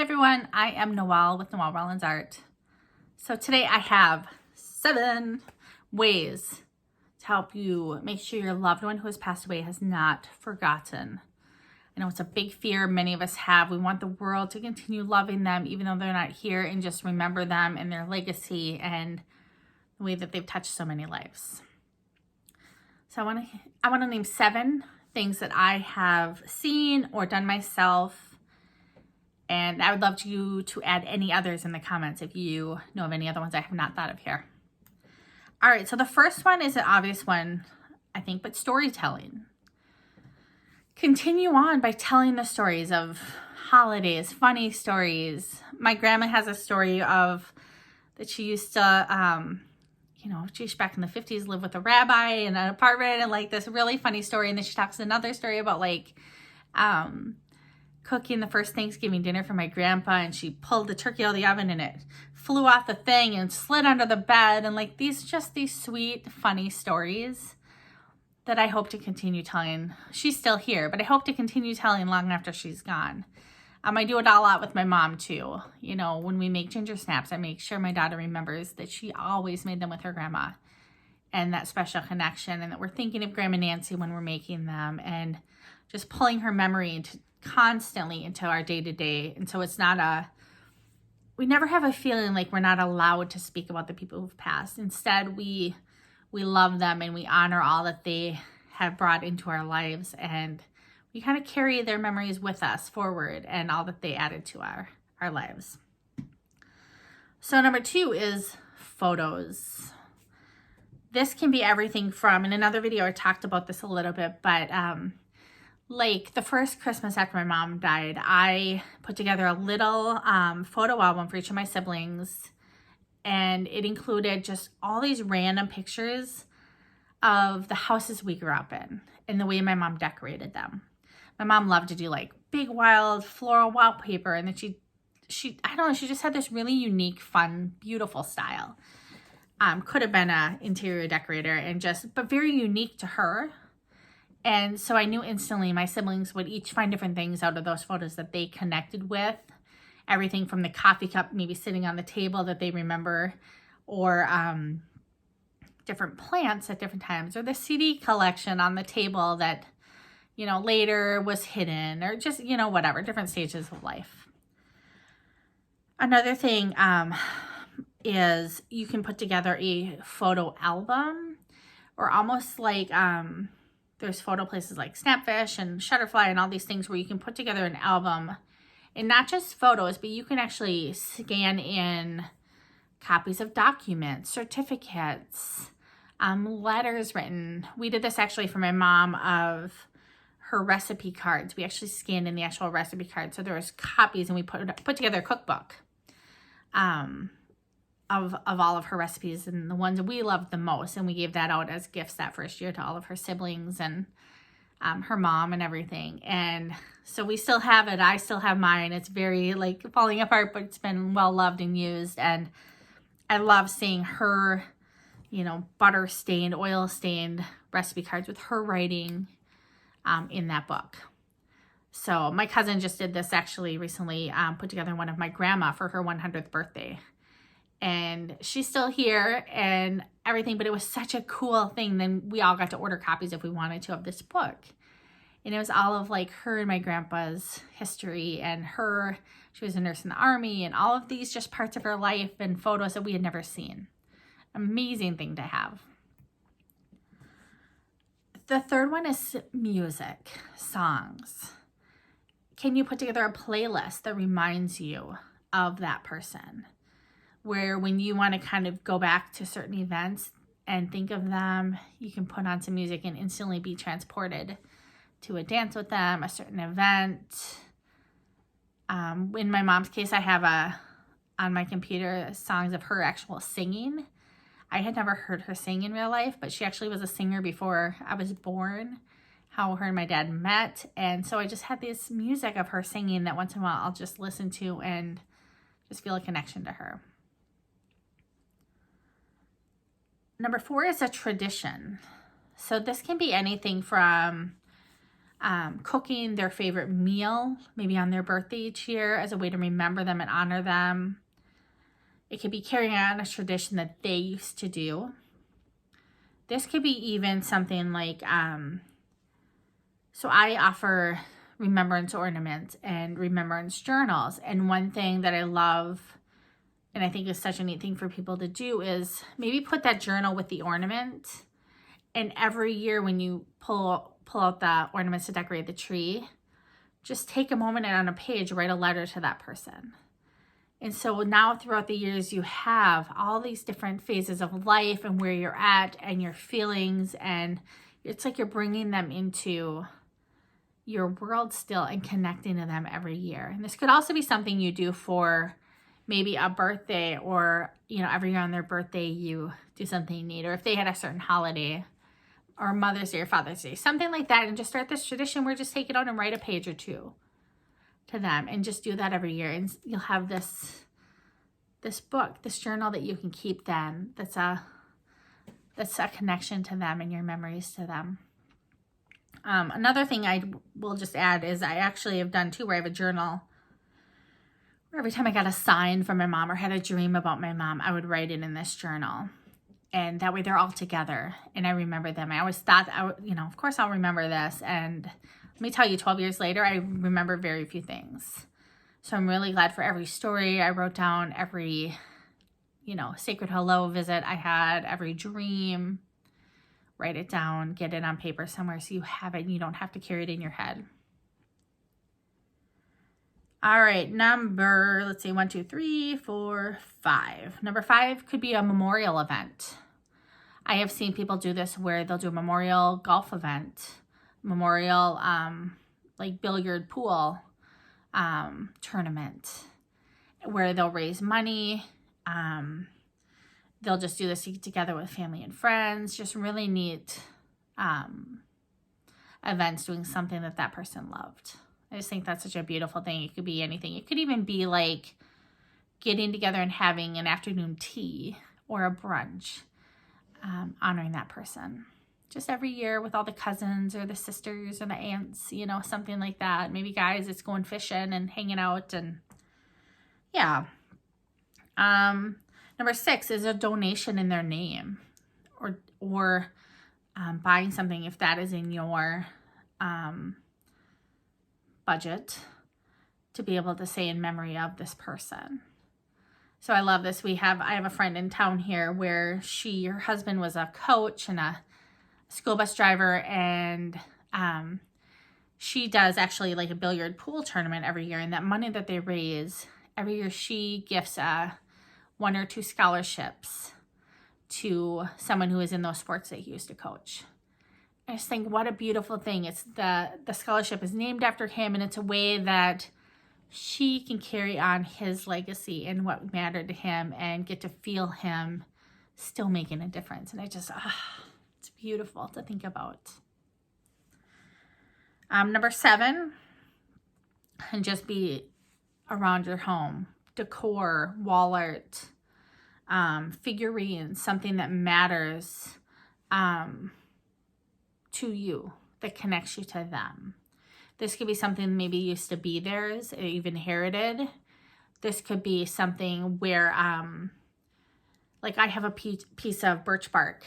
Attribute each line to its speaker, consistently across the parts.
Speaker 1: everyone, I am Noelle with Noelle Rollins Art. So today I have 7 ways to help you make sure your loved one who has passed away has not forgotten. I know it's a big fear many of us have. We want the world to continue loving them even though they're not here, and just remember them and their legacy and the way that they've touched so many lives. So I want to name 7 things that I have seen or done myself. And I would love you to add any others in the comments if you know of any other ones I have not thought of here. All right, so the first one is an obvious one, I think, but storytelling. Continue on by telling the stories of holidays, funny stories. My grandma has a story of that she used to, she's back in the 50s, live with a rabbi in an apartment, and like this really funny story. And then she talks another story about cooking the first Thanksgiving dinner for my grandpa, and she pulled the turkey out of the oven and it flew off the thing and slid under the bed, and like these sweet, funny stories that I hope to continue telling. She's still here, but I hope to continue telling long after she's gone. I do it all out with my mom too. You know, when we make ginger snaps, I make sure my daughter remembers that she always made them with her grandma and that special connection, and that we're thinking of Grandma Nancy when we're making them, and just pulling her memory constantly into our day-to-day. And so it's not we never have a feeling like we're not allowed to speak about the people who've passed. Instead, we love them and we honor all that they have brought into our lives, and we kind of carry their memories with us forward and all that they added to our lives. So number 2 is photos. This can be everything from, in another video I talked about this a little bit, but like the first Christmas after my mom died, I put together a little photo album for each of my siblings, and it included just all these random pictures of the houses we grew up in and the way my mom decorated them. My mom loved to do like big wild floral wallpaper, and then she I don't know, she just had this really unique, fun, beautiful style. Could have been an interior decorator, but very unique to her. And so I knew instantly my siblings would each find different things out of those photos that they connected with. Everything from the coffee cup maybe sitting on the table that they remember, or different plants at different times, or the CD collection on the table that, later was hidden, or just, whatever, different stages of life. Another thing is you can put together a photo album, or almost like there's photo places like Snapfish and Shutterfly and all these things where you can put together an album, and not just photos, but you can actually scan in copies of documents, certificates, letters written. We did this actually for my mom of her recipe cards. We actually scanned in the actual recipe cards. So there was copies, and we put together a cookbook of all of her recipes and the ones we loved the most. And we gave that out as gifts that first year to all of her siblings and her mom and everything. And so we still have it. I still have mine. It's very like falling apart, but it's been well loved and used. And I love seeing her, butter stained, oil stained recipe cards with her writing in that book. So my cousin just did this actually recently, put together one of my grandma for her 100th birthday. And she's still here and everything, but it was such a cool thing. Then we all got to order copies if we wanted to of this book. And it was all of like her and my grandpa's history, and she was a nurse in the Army, and all of these just parts of her life and photos that we had never seen. Amazing thing to have. The third one is music, songs. Can you put together a playlist that reminds you of that person? Where when you want to kind of go back to certain events and think of them, you can put on some music and instantly be transported to a dance with them, a certain event. In my mom's case, I have on my computer songs of her actual singing. I had never heard her sing in real life, but she actually was a singer before I was born, how her and my dad met. And so I just had this music of her singing that once in a while I'll just listen to and just feel a connection to her. Number 4 is a tradition. So this can be anything from cooking their favorite meal, maybe on their birthday each year as a way to remember them and honor them. It could be carrying on a tradition that they used to do. This could be even something like, so I offer remembrance ornaments and remembrance journals. And one thing that I love, and I think is such a neat thing for people to do, is maybe put that journal with the ornament. And every year when you pull out the ornaments to decorate the tree, just take a moment and on a page, write a letter to that person. And so now throughout the years, you have all these different phases of life and where you're at and your feelings. And it's like you're bringing them into your world still and connecting to them every year. And this could also be something you do for maybe a birthday, or, every year on their birthday, you do something neat. Or if they had a certain holiday, or Mother's Day or Father's Day, something like that. And just start this tradition where just take it out and write a page or two to them, and just do that every year. And you'll have this book, this journal that you can keep then. That's a connection to them and your memories to them. Another thing I will just add is I actually have done too, where I have a journal where every time I got a sign from my mom or had a dream about my mom, I would write it in this journal. And that way they're all together and I remember them. I always thought, of course I'll remember this. And let me tell you, 12 years later, I remember very few things. So I'm really glad for every story I wrote down, every, sacred hello visit I had, every dream. Write it down, get it on paper somewhere so you have it and you don't have to carry it in your head. All right, let's see, 1, 2, 3, 4, 5. Number 5 could be a memorial event. I have seen people do this where they'll do a memorial golf event, memorial like billiard pool tournament, where they'll raise money. They'll just do this together with family and friends. Just really neat events, doing something that person loved. I just think that's such a beautiful thing. It could be anything. It could even be like getting together and having an afternoon tea or a brunch, honoring that person. Just every year with all the cousins or the sisters or the aunts, something like that. Maybe guys, it's going fishing and hanging out, and yeah. Number 6 is a donation in their name, or buying something if that is in your budget, to be able to say in memory of this person. So I love this. I have a friend in town here where her husband was a coach and a school bus driver, and she does actually like a billiard pool tournament every year, and that money that they raise every year, she gifts 1 or 2 scholarships to someone who is in those sports that he used to coach. I just think what a beautiful thing. It's the scholarship is named after him, and it's a way that she can carry on his legacy and what mattered to him and get to feel him still making a difference. And it's beautiful to think about. Number 7, and just be around your home. Decor, wall art, figurines, something that matters to you, that connects you to them. This could be something maybe used to be theirs, or you've inherited. This could be something where, like I have a piece of birch bark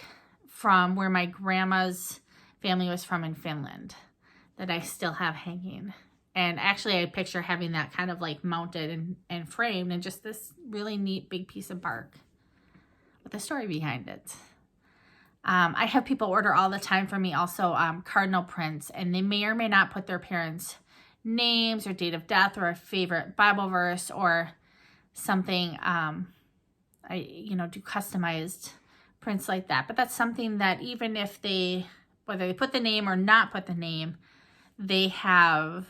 Speaker 1: from where my grandma's family was from in Finland that I still have hanging. And actually I picture having that kind of like mounted and framed, and just this really neat big piece of bark with a story behind it. I have people order all the time for me also cardinal prints, and they may or may not put their parents' names or date of death or a favorite Bible verse or something. I do customized prints like that. But that's something that even if whether they put the name or not put the name, they have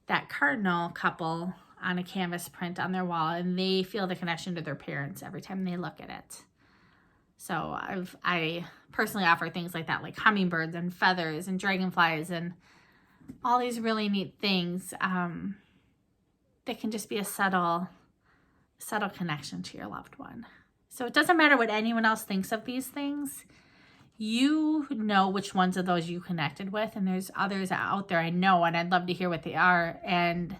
Speaker 1: that cardinal couple on a canvas print on their wall, and they feel the connection to their parents every time they look at it. So I personally offer things like that, like hummingbirds and feathers and dragonflies and all these really neat things that can just be a subtle connection to your loved one. So it doesn't matter what anyone else thinks of these things. you know which ones of those you connected with, and there's others out there I know, and I'd love to hear what they are. And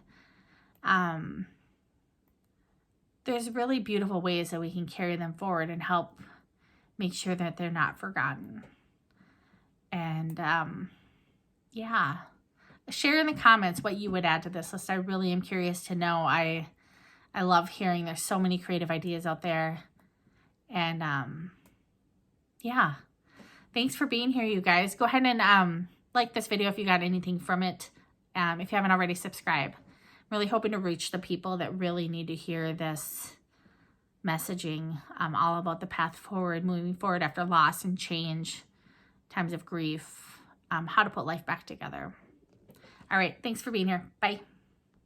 Speaker 1: there's really beautiful ways that we can carry them forward and help make sure that they're not forgotten. And yeah, share in the comments what you would add to this list. I really am curious to know. I love hearing there's so many creative ideas out there. And yeah, thanks for being here, you guys. Go ahead and like this video if you got anything from it. If you haven't already, subscribe. I'm really hoping to reach the people that really need to hear this messaging, all about the path forward, moving forward after loss and change, times of grief, how to put life back together. All right, thanks for being here. Bye.